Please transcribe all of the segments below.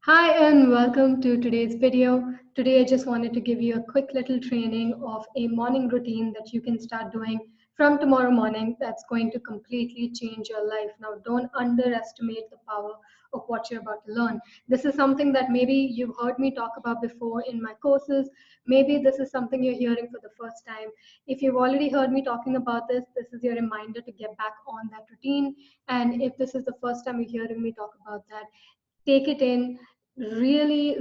Hi and welcome to today's video. Today I just wanted to give you a quick little training of a morning routine that you can start doing from tomorrow morning that's going to completely change your life. Now don't underestimate the power of what you're about to learn. This is something that maybe you've heard me talk about before in my courses. Maybe this is something you're hearing for the first time. If you've already heard me talking about this is your reminder to get back on that routine. And if this is the first time you're hearing me talk about that, take it in, really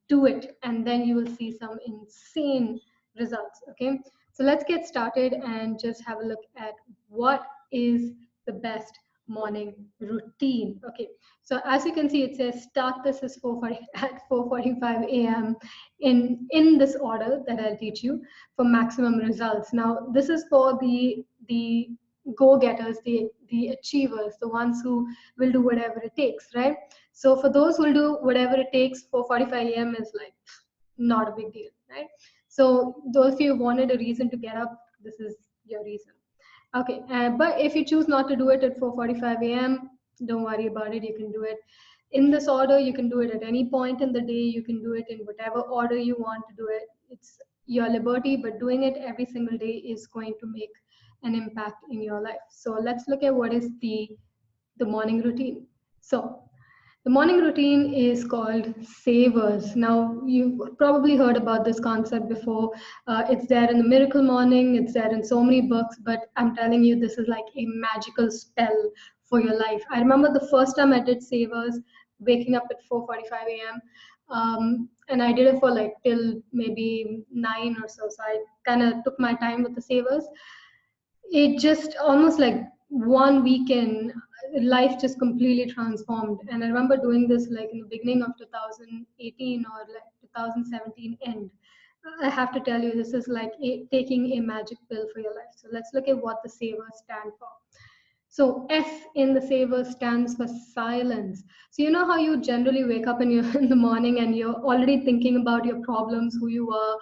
do it, and then you will see some insane results. Okay, so let's get started and just have a look at what is the best morning routine. Okay, so as you can see, it says start this is 4:40 at 4:45 a.m. in this order that I'll teach you for maximum results. Now this is for the go-getters, the achievers, the ones who will do whatever it takes, right? So for those who will do whatever it takes, 4:45 a.m. is like not a big deal, right? So those of you who wanted a reason to get up, this is your reason. Okay, but if you choose not to do it at 4:45 a.m., don't worry about it. You can do it in this order. You can do it at any point in the day. You can do it in whatever order you want to do it. It's your liberty, but doing it every single day is going to make an impact in your life. So let's look at what is the morning routine. So the morning routine is called savers. Now, you've probably heard about this concept before. It's there in the Miracle Morning, it's there in so many books, but I'm telling you, this is like a magical spell for your life. I remember the first time I did savers, waking up at 4:45 a.m. And I did it for like till maybe 9 or so. So I kind of took my time with the savers. It just almost like one weekend, life just completely transformed. And I remember doing this like in the beginning of 2018 or like 2017 end. I have to tell you, this is like taking a magic pill for your life. So let's look at what the savers stand for. So S in the saver stands for silence. So you know how you generally wake up in the morning and you're already thinking about your problems, who you are,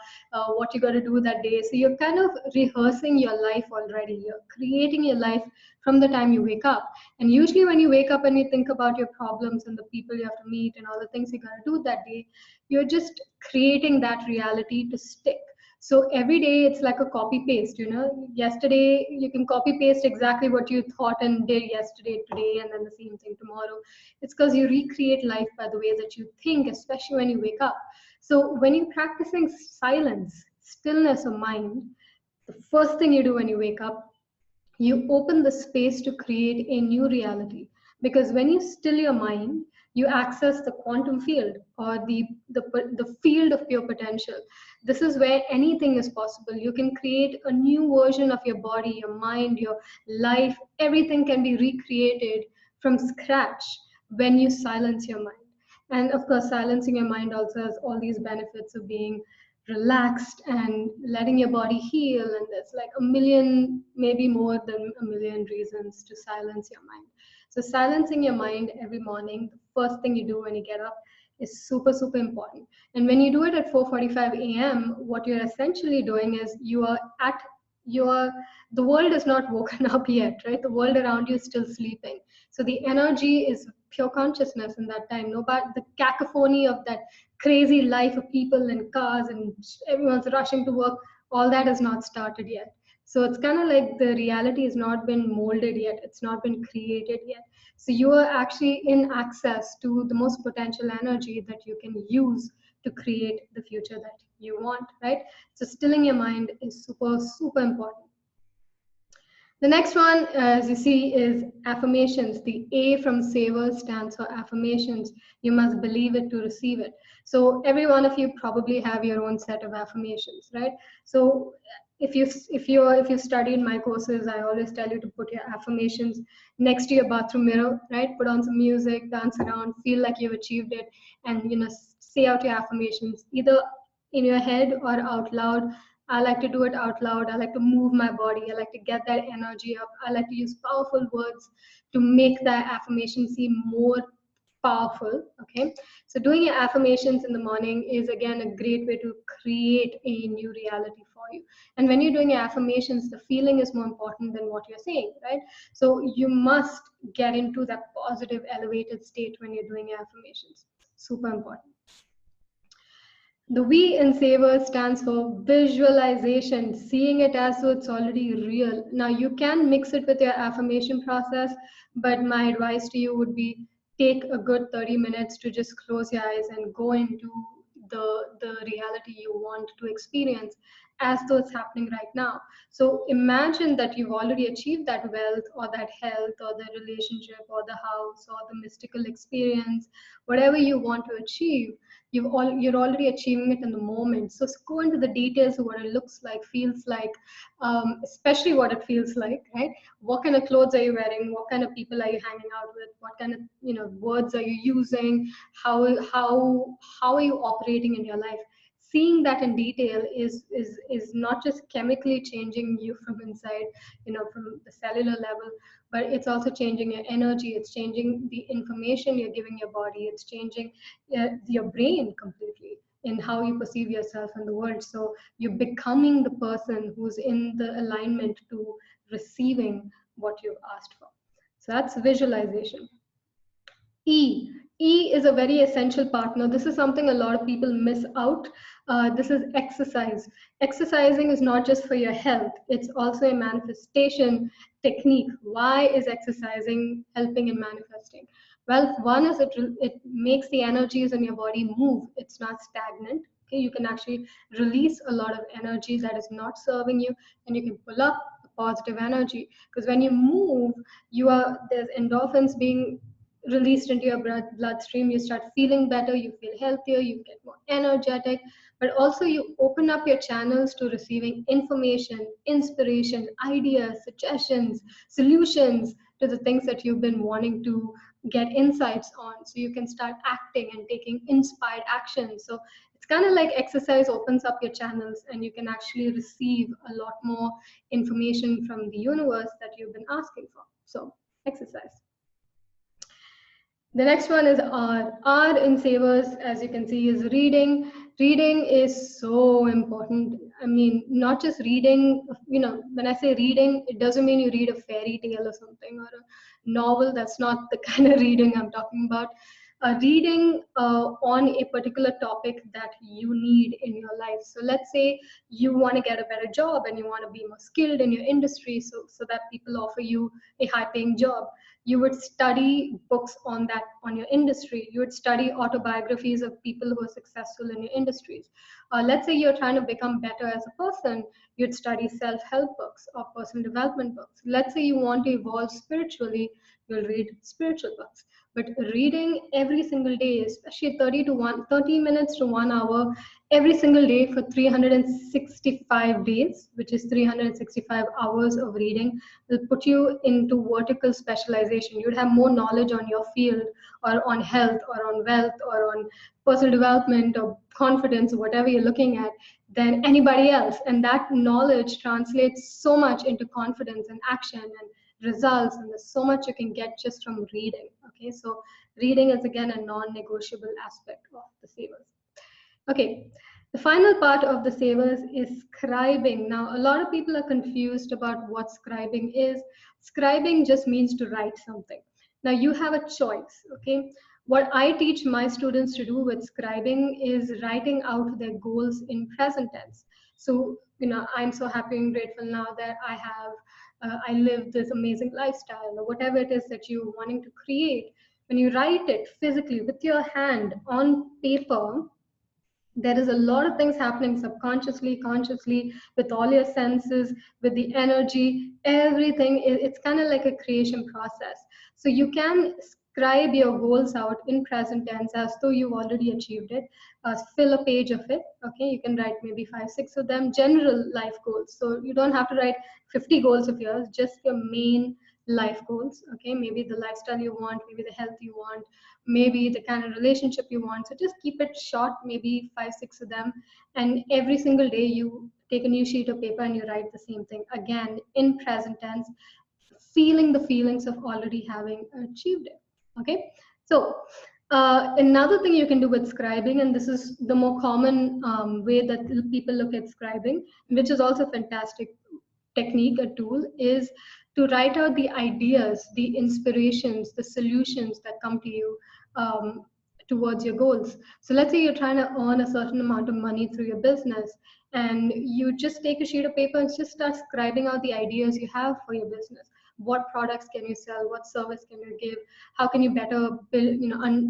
what you got to do that day. So you're kind of rehearsing your life already. You're creating your life from the time you wake up. And usually when you wake up and you think about your problems and the people you have to meet and all the things you got to do that day, you're just creating that reality to stick. So every day it's like a copy paste, you know. Yesterday you can copy paste exactly what you thought and did yesterday, today, and then the same thing tomorrow. It's because you recreate life by the way that you think, especially when you wake up. So when you're practicing silence, stillness of mind, the first thing you do when you wake up, you open the space to create a new reality. Because when you still your mind, you access the quantum field, or the field of pure potential. This is where anything is possible. You can create a new version of your body, your mind, your life. Everything can be recreated from scratch when you silence your mind. And of course, silencing your mind also has all these benefits of being relaxed and letting your body heal. And there's like a million, maybe more than a million reasons to silence your mind. So silencing your mind every morning, the first thing you do when you get up, is super important. And when you do it at 4:45 a.m., what you're essentially doing is you are at your the world is not woken up yet, right? The world around you is still sleeping. So the energy is pure consciousness in that time. No, but the cacophony of that crazy life of people and cars and everyone's rushing to work, all that has not started yet. So it's kind of like the reality has not been molded yet, it's not been created yet. So you are actually in access to the most potential energy that you can use to create the future that you want, right? So stilling your mind is super important. The next one, as you see, is affirmations. The A from Savor stands for affirmations. You must believe it to receive it. So every one of you probably have your own set of affirmations, right? So if you study in my courses, I always tell you to put your affirmations next to your bathroom mirror, right? Put on some music, dance around, feel like you've achieved it, and say out your affirmations either in your head or out loud. I like to do it out loud. I like to move my body. I like to get that energy up. I like to use powerful words to make that affirmation seem more powerful. Okay, so doing your affirmations in the morning is again a great way to create a new reality for you. And when you're doing your affirmations, the feeling is more important than what you're saying, right? So you must get into that positive elevated state when you're doing your affirmations. Super important. The V in Savor stands for visualization, seeing it as though it's already real. Now, you can mix it with your affirmation process, but my advice to you would be take a good 30 minutes to just close your eyes and go into the reality you want to experience as though it's happening right now. So imagine that you've already achieved that wealth or that health or the relationship or the house or the mystical experience, whatever you want to achieve. You're already achieving it in the moment. So go into the details of what it looks like, feels like, especially what it feels like, right? What kind of clothes are you wearing? What kind of people are you hanging out with? What kind of words are you using? How are you operating in your life? Seeing that in detail is not just chemically changing you from inside, from the cellular level, but it's also changing your energy. It's changing the information you're giving your body. It's changing your brain completely in how you perceive yourself in the world. So you're becoming the person who's in the alignment to receiving what you've asked for. So that's visualization. E. E is a very essential partner. This is something a lot of people miss out. This is exercise. Exercising is not just for your health, it's also a manifestation technique. Why is exercising helping in manifesting? Well, one is it makes the energies in your body move. It's not stagnant. Okay, you can actually release a lot of energy that is not serving you, and you can pull up positive energy. Because when you move, there's endorphins being released into your bloodstream. You start feeling better, you feel healthier, you get more energetic, but also you open up your channels to receiving information, inspiration, ideas, suggestions, solutions to the things that you've been wanting to get insights on. So you can start acting and taking inspired action. So it's kind of like exercise opens up your channels, and you can actually receive a lot more information from the universe that you've been asking for. So exercise. The next one is R. R in Savers, as you can see, is reading. Reading is so important. I mean, not just reading, when I say reading, it doesn't mean you read a fairy tale or something or a novel. That's not the kind of reading I'm talking about. Reading on a particular topic that you need in your life. So let's say you want to get a better job and you want to be more skilled in your industry, so that people offer you a high paying job. You would study books on your industry. You would study autobiographies of people who are successful in your industries. Let's say you're trying to become better as a person. You'd study self-help books or personal development books. Let's say you want to evolve spiritually. You'll read spiritual books. But reading every single day, especially 30 minutes to 1 hour every single day for 365 days, which is 365 hours of reading, will put you into vertical specialization. You'd have more knowledge on your field, or on health, or on wealth, or on personal development, or confidence, or whatever you're looking at, than anybody else. And that knowledge translates so much into confidence and action and results, and there's so much you can get just from reading. Okay, so reading is again a non-negotiable aspect of the Savers. Okay, the final part of the Savers is scribing. Now, a lot of people are confused about what scribing is. Scribing just means to write something. Now, you have a choice, okay? What I teach my students to do with scribing is writing out their goals in present tense. So, I'm so happy and grateful now that I live this amazing lifestyle, or whatever it is that you're wanting to create. When you write it physically with your hand on paper, there is a lot of things happening subconsciously, consciously, with all your senses, with the energy, everything. It's kind of like a creation process. So you can scribe your goals out in present tense as though you've already achieved it. Fill a page of it. Okay, you can write maybe 5, 6 of them, general life goals. So you don't have to write 50 goals of yours, just your main life goals. Okay, maybe the lifestyle you want, maybe the health you want, maybe the kind of relationship you want. So just keep it short, maybe 5, 6 of them. And every single day you take a new sheet of paper and you write the same thing again in present tense, feeling the feelings of already having achieved it. Okay, so Another thing you can do with scribing, and this is the more common way that people look at scribing, which is also a fantastic technique, a tool, is to write out the ideas, the inspirations, the solutions that come to you towards your goals. So let's say you're trying to earn a certain amount of money through your business, and you just take a sheet of paper and just start scribing out the ideas you have for your business. What products can you sell? What service can you give? How can you better build,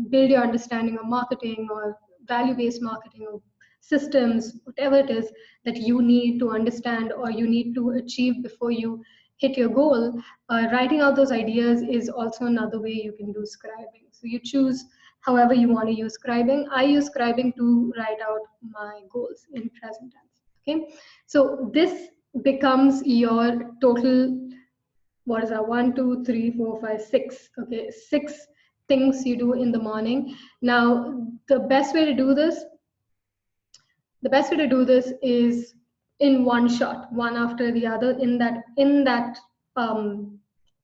build your understanding of marketing or value-based marketing or systems, whatever it is that you need to understand or you need to achieve before you hit your goal. Writing out those ideas is also another way you can do scribing. So you choose however you want to use scribing. I use scribing to write out my goals in present tense. Okay, so this becomes your total. What is that? 1, 2, 3, 4, 5, 6. Okay, 6 things you do in the morning. Now, the best way to do this is in one shot, one after the other, in that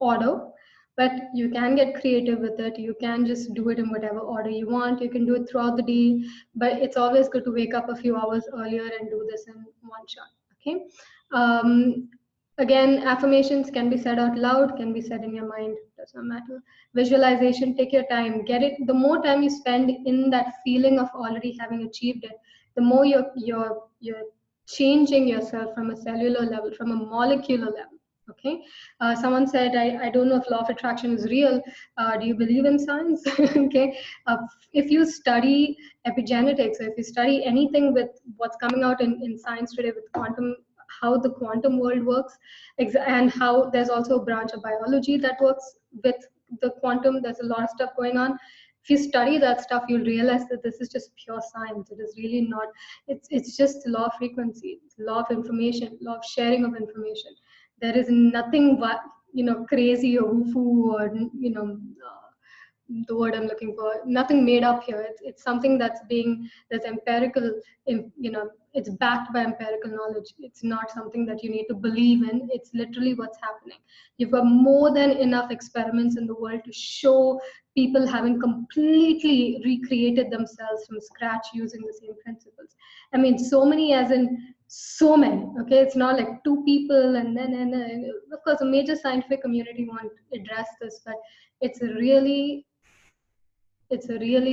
order. But you can get creative with it. You can just do it in whatever order you want. You can do it throughout the day, but it's always good to wake up a few hours earlier and do this in one shot. Okay. Again, affirmations can be said out loud, can be said in your mind, does not matter. Visualization, take your time, get it. The more time you spend in that feeling of already having achieved it, the more you're changing yourself from a cellular level, from a molecular level. Okay. Someone said, I don't know if law of attraction is real. Do you believe in science? Okay. If you study epigenetics, or if you study anything with what's coming out in science today with quantum, how the quantum world works, and how there's also a branch of biology that works with the quantum. There's a lot of stuff going on. If you study that stuff, you'll realize that this is just pure science. It is really not. It's just law of frequency, law of information, law of sharing of information. There is nothing crazy or woo-foo or the word I'm looking for. Nothing made up here. It's something that's empirical. It's backed by empirical knowledge. It's not something that you need to believe in. It's literally what's happening. You've got more than enough experiments in the world to show people having completely recreated themselves from scratch using the same principles. I mean, so many as in so many. Okay, it's not like two people and then and of course a major scientific community won't address this, but it's really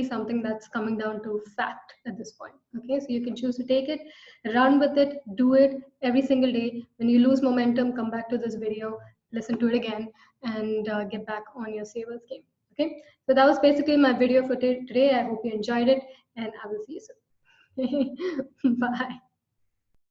something that's coming down to fact at this point. Okay, so you can choose to take it, run with it, do it every single day. When you lose momentum, come back to this video, listen to it again, and get back on your savers game. Okay, so that was basically my video for today. I hope you enjoyed it, and I will see you soon. Bye.